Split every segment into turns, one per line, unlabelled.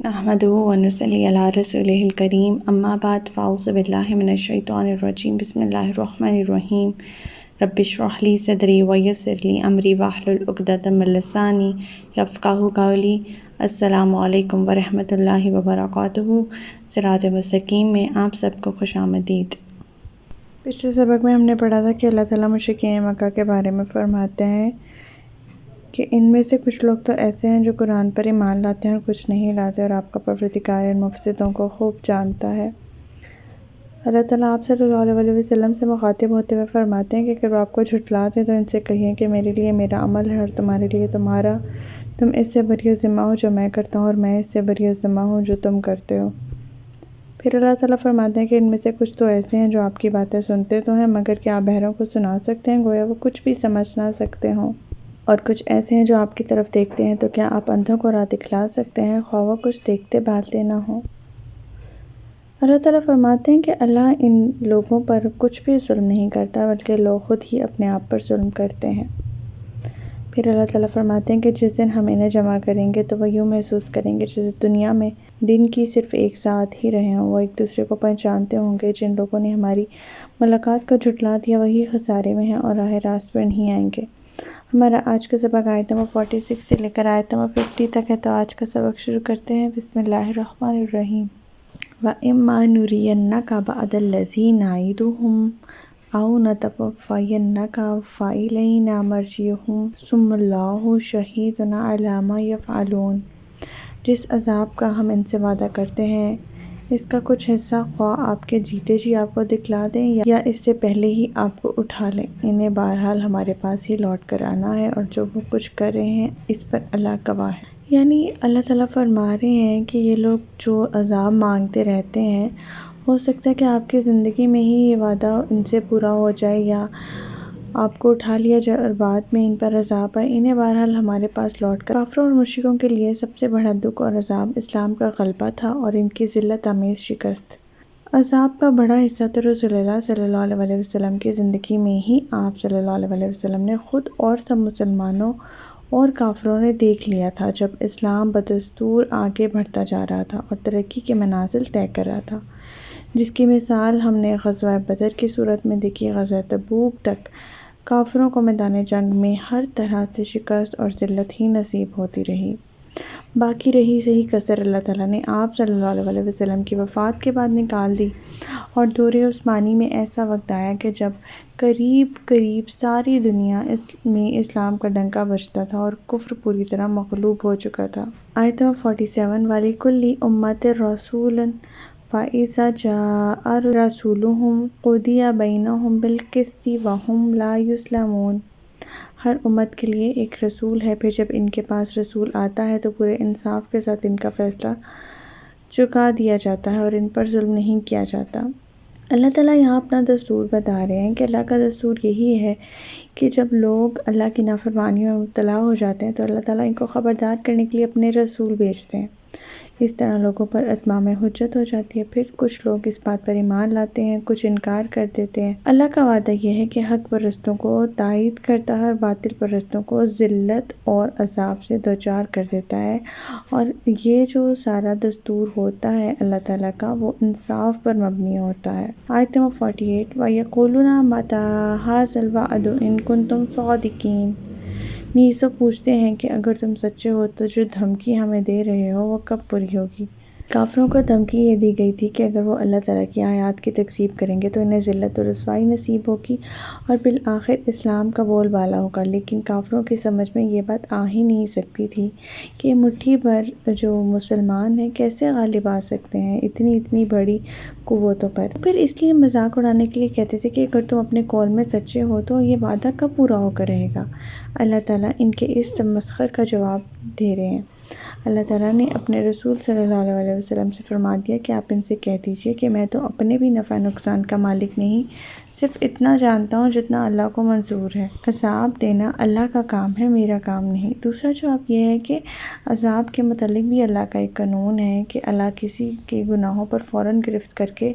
نحمده ونصلي على رسوله الكريم اما بعد فاعوذ بالله من الشیطان الرجیم بسم اللہ الرحمن الرحیم رب اشرح لی صدری ویسر لی امری واحلل عقدۃ من لسانی یفقہوا قولی۔ السلام علیکم ورحمۃ اللہ وبرکاتہ۔ صراط مستقیم میں آپ سب کو خوش آمدید۔ پچھلے سبق میں ہم نے پڑھا تھا کہ اللہ تعالیٰ مشرکین مکہ کے بارے میں فرماتے ہیں کہ ان میں سے کچھ لوگ تو ایسے ہیں جو قرآن پر ایمان لاتے ہیں اور کچھ نہیں لاتے، اور آپ کا پروردگار ان مفسدوں کو خوب جانتا ہے۔ اللہ تعالیٰ آپ صلی اللہ علیہ وسلم سے مخاطب ہوتے ہوئے فرماتے ہیں کہ اگر وہ آپ کو جھٹلاتے ہیں تو ان سے کہیے کہ میرے لیے میرا عمل ہے اور تمہارے لیے تمہارا، تم اس سے بری ذمہ ہو جو میں کرتا ہوں اور میں اس سے بری ذمہ ہوں جو تم کرتے ہو۔ پھر اللہ تعالیٰ فرماتے ہیں کہ ان میں سے کچھ تو ایسے ہیں جو آپ کی باتیں سنتے تو ہیں مگر کیا بہروں کو سنا سکتے ہیں، گویا وہ کچھ بھی سمجھ نہ سکتے ہوں، اور کچھ ایسے ہیں جو آپ کی طرف دیکھتے ہیں تو کیا آپ اندھوں کو راہ دکھلا سکتے ہیں، خواہ وہ کچھ دیکھتے بھالتے نہ ہوں۔ اللہ تعالیٰ فرماتے ہیں کہ اللہ ان لوگوں پر کچھ بھی ظلم نہیں کرتا بلکہ لوگ خود ہی اپنے آپ پر ظلم کرتے ہیں۔ پھر اللہ تعالیٰ فرماتے ہیں کہ جس دن ہم انہیں جمع کریں گے تو وہ یوں محسوس کریں گے جیسے دنیا میں دن کی صرف ایک ساتھ ہی رہے ہوں۔ وہ ایک دوسرے کو پہچانتے ہوں گے۔ جن لوگوں نے ہماری ملاقات کو جھٹلا دیا وہی خسارے میں ہیں اور راہ راست پر نہیں آئیں گے۔ ہمارا آج کا سبق آیت نمبر 46 سے لے کر آیت نمبر 50 تک ہے، تو آج کا سبق شروع کرتے ہیں۔ بسم اللہ الرحمن الرحیم۔ وَإِمَّا نُرِيَنَّكَ بَعْضَ الَّذِي نَعِدُهُمْ أَوْ نَتَوَفَّيَنَّكَ فَإِلَيْنَا مَرْجِعُهُمْ ثُمَّ اللَّهُ شَهِيدٌ عَلَىٰ مَا يَفْعَلُونَ۔ جس عذاب کا ہم ان سے وعدہ کرتے ہیں اس کا کچھ حصہ خواہ آپ کے جیتے جی آپ کو دکھلا دیں یا اس سے پہلے ہی آپ کو اٹھا لیں، انہیں بہرحال ہمارے پاس ہی لوٹ کر آنا ہے، اور جو وہ کچھ کر رہے ہیں اس پر اللہ گواہ ہے۔ یعنی اللہ تعالیٰ فرما رہے ہیں کہ یہ لوگ جو عذاب مانگتے رہتے ہیں ہو سکتا ہے کہ آپ کی زندگی میں ہی یہ وعدہ ان سے پورا ہو جائے یا آپ کو اٹھا لیا جائے اور بعد میں ان پر عذاب آئے، انہیں بہرحال ہمارے پاس لوٹ کر۔ کافروں اور مشرکوں کے لیے سب سے بڑا دکھ اور عذاب اسلام کا غلبہ تھا اور ان کی ذلت آمیز شکست۔ عذاب کا بڑا حصہ تو رسول اللہ صلی اللہ علیہ وسلم کی زندگی میں ہی آپ صلی اللہ علیہ وسلم نے خود اور سب مسلمانوں اور کافروں نے دیکھ لیا تھا، جب اسلام بدستور آگے بڑھتا جا رہا تھا اور ترقی کے منازل طے کر رہا تھا، جس کی مثال ہم نے غزوہ بدر کی صورت میں دیکھی۔ غزوہ تبوک تک کافروں کو میدان جنگ میں ہر طرح سے شکست اور ذلت ہی نصیب ہوتی رہی۔ باقی رہی صحیح کسر اللہ تعالیٰ نے آپ صلی اللہ علیہ وسلم کی وفات کے بعد نکال دی، اور دور عثمانی میں ایسا وقت آیا کہ جب قریب ساری دنیا میں اسلام کا ڈنکا بجتا تھا اور کفر پوری طرح مغلوب ہو چکا تھا۔ آیت 47 وَلِكُلِّ أُمَّةٍ رَسُولٌ فَإِذَا جَاءَ رَسُولُهُمْ قُضِيَ بَيْنَهُم بِالْقِسْطِ وَهُمْ لَا يُظْلَمُونَ۔ ہر امت کے لیے ایک رسول ہے، پھر جب ان کے پاس رسول آتا ہے تو پورے انصاف کے ساتھ ان کا فیصلہ چکا دیا جاتا ہے اور ان پر ظلم نہیں کیا جاتا۔ اللہ تعالیٰ یہاں اپنا دستور بتا رہے ہیں کہ اللہ کا دستور یہی ہے کہ جب لوگ اللہ کی نافرمانی میں مبتلا ہو جاتے ہیں تو اللہ تعالیٰ ان کو خبردار کرنے کے لیے اپنے رسول بھیجتے ہیں۔ اس طرح لوگوں پر اتمام حجت ہو جاتی ہے۔ پھر کچھ لوگ اس بات پر ایمان لاتے ہیں، کچھ انکار کر دیتے ہیں۔ اللہ کا وعدہ یہ ہے کہ حق پرستوں کو تائید کرتا ہے اور باطل پرستوں کو ذلت اور عذاب سے دوچار کر دیتا ہے، اور یہ جو سارا دستور ہوتا ہے اللہ تعالیٰ کا وہ انصاف پر مبنی ہوتا ہے۔ آیت نمبر 48 وَيَقُولُونَ مَتَىٰ هَٰذَا الْوَعْدُ إِن كُنتُمْ صَادِقِينَ۔ نیز وہ پوچھتے ہیں کہ اگر تم سچے ہو تو جو دھمکی ہمیں دے رہے ہو وہ کب پوری ہوگی۔ کافروں کو دھمکی یہ دی گئی تھی کہ اگر وہ اللہ تعالیٰ کی آیات کی تکذیب کریں گے تو انہیں ذلت اور رسوائی نصیب ہوگی اور بالآخر اسلام کا بول بالا ہوگا، لیکن کافروں کی سمجھ میں یہ بات آ ہی نہیں سکتی تھی کہ مٹھی بھر جو مسلمان ہیں کیسے غالب آ سکتے ہیں اتنی بڑی قوتوں پر۔ پھر اس لیے مذاق اڑانے کے لیے کہتے تھے کہ اگر تم اپنے قول میں سچے ہو تو یہ وعدہ کب پورا ہو کر رہے گا۔ اللہ تعالیٰ ان کے اس تمسخر کا جواب دے رہے ہیں۔ اللہ تعالیٰ نے اپنے رسول صلی اللہ علیہ وسلم سے فرما دیا کہ آپ ان سے کہہ دیجئے کہ میں تو اپنے بھی نفع نقصان کا مالک نہیں، صرف اتنا جانتا ہوں جتنا اللہ کو منظور ہے۔ عذاب دینا اللہ کا کام ہے، میرا کام نہیں۔ دوسرا جواب یہ ہے کہ عذاب کے متعلق بھی اللہ کا ایک قانون ہے کہ اللہ کسی کے گناہوں پر فوراً گرفت کر کے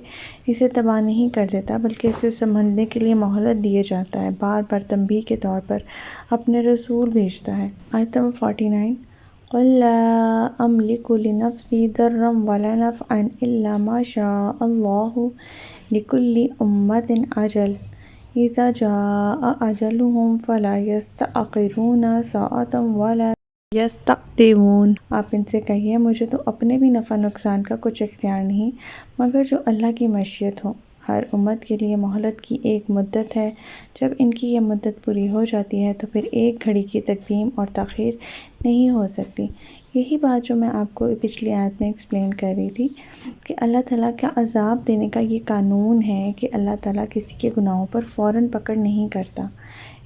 اسے تباہ نہیں کر دیتا بلکہ اسے سمجھنے کے لیے مہلت دیے جاتا ہے، بار بار تنبیہ کے طور پر اپنے رسول بھیجتا ہے۔ آیت نمبر 49 قل لا أملك لنفسي ضرا ولا نفعا إلا ما شاء الله لكل أمة أجل إذا جاء أجلهم فلا يستأخرون ساعة ولا یستقدمون۔ آپ ان سے کہیے مجھے تو اپنے بھی نفع نقصان کا کچھ اختیار نہیں مگر جو اللہ کی مشیت ہو۔ ہر امت کے لیے مہلت کی ایک مدت ہے، جب ان کی یہ مدت پوری ہو جاتی ہے تو پھر ایک گھڑی کی تقدیم اور تاخیر نہیں ہو سکتی۔ یہی بات جو میں آپ کو پچھلی آیت میں ایکسپلین کر رہی تھی کہ اللہ تعالیٰ کا عذاب دینے کا یہ قانون ہے کہ اللہ تعالیٰ کسی کے گناہوں پر فوراً پکڑ نہیں کرتا،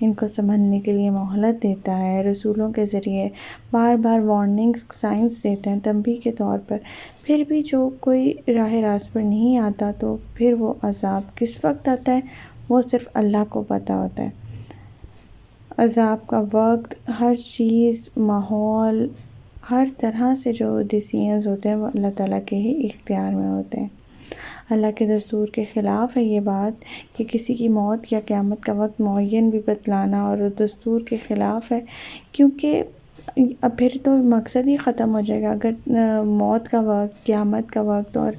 ان کو سنبھلنے کے لیے مہلت دیتا ہے، رسولوں کے ذریعے بار بار وارننگز سائنس دیتے ہیں تنبیہ کے طور پر۔ پھر بھی جو کوئی راہ راست پر نہیں آتا تو پھر وہ عذاب کس وقت آتا ہے وہ صرف اللہ کو پتہ ہوتا ہے۔ عذاب کا وقت، ہر چیز، ماحول، ہر طرح سے جو ڈیسیژنز ہوتے ہیں وہ اللہ تعالیٰ کے ہی اختیار میں ہوتے ہیں۔ اللہ کے دستور کے خلاف ہے یہ بات کہ کسی کی موت یا قیامت کا وقت معین بھی بتلانا، اور دستور کے خلاف ہے کیونکہ اب پھر تو مقصد ہی ختم ہو جائے گا اگر موت کا وقت، قیامت کا وقت اور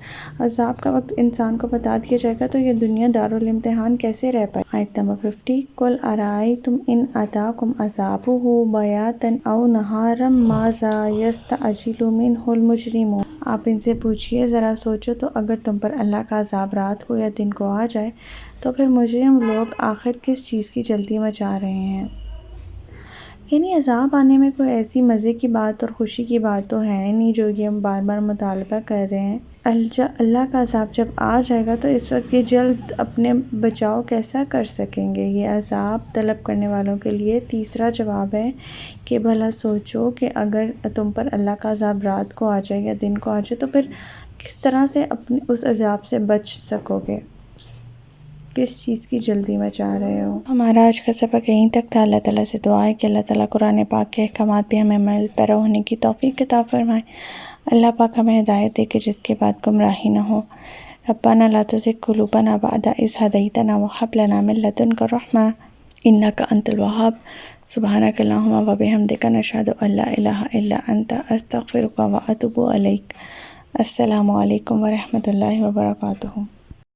عذاب کا وقت انسان کو بتا دیا جائے گا تو یہ دنیا دارالامتحان کیسے رہ پائے۔ آیت نمبر 50، قُلْ أَرَأَيْتُمْ إِنْ أَتَاكُمْ عَذَابُهُ بَيَاتًا أَوْ نَهَارًا مَاذَا يَسْتَعْجِلُ مِنْهُ الْمُجْرِمُونَ۔ آپ ان سے پوچھئے ذرا سوچو تو اگر تم پر اللہ کا عذاب رات کو یا دن کو آ جائے تو پھر مجرم لوگ آخر کس چیز کی جلدی مچا رہے ہیں؟ یعنی عذاب آنے میں کوئی ایسی مزے کی بات اور خوشی کی بات تو ہے نہیں جو یہ بار بار مطالبہ کر رہے ہیں۔ اللہ کا عذاب جب آ جائے گا تو اس وقت یہ جلد اپنے بچاؤ کیسا کر سکیں گے؟ یہ عذاب طلب کرنے والوں کے لیے تیسرا جواب ہے کہ بھلا سوچو کہ اگر تم پر اللہ کا عذاب رات کو آ جائے یا دن کو آ جائے تو پھر کس طرح سے اپنے اس عذاب سے بچ سکو گے؟ کس چیز کی جلدی مچا رہے ہو؟ ہمارا آج کا سبق یہیں تک تھا۔ اللہ تعالیٰ سے دعا ہے کہ اللہ تعالیٰ قرآن پاک کے احکامات پہ ہمیں عمل پیرا ہونے کی توفیق عطا فرمائے۔ اللہ پاک ہمیں ہدایت دے کہ جس کے بعد گمراہی نہ ہو۔ ربنا لا تزغ قلوبنا بعد إذ هديتنا وهب لنا من لدنك رحمة إنك أنت الوهاب سبحانك اللهم وبحمدك نشهد أن لا إله إلا أنت أستغفرك وأتوب إليك۔ السلام علیکم ورحمۃ اللہ وبرکاتہ۔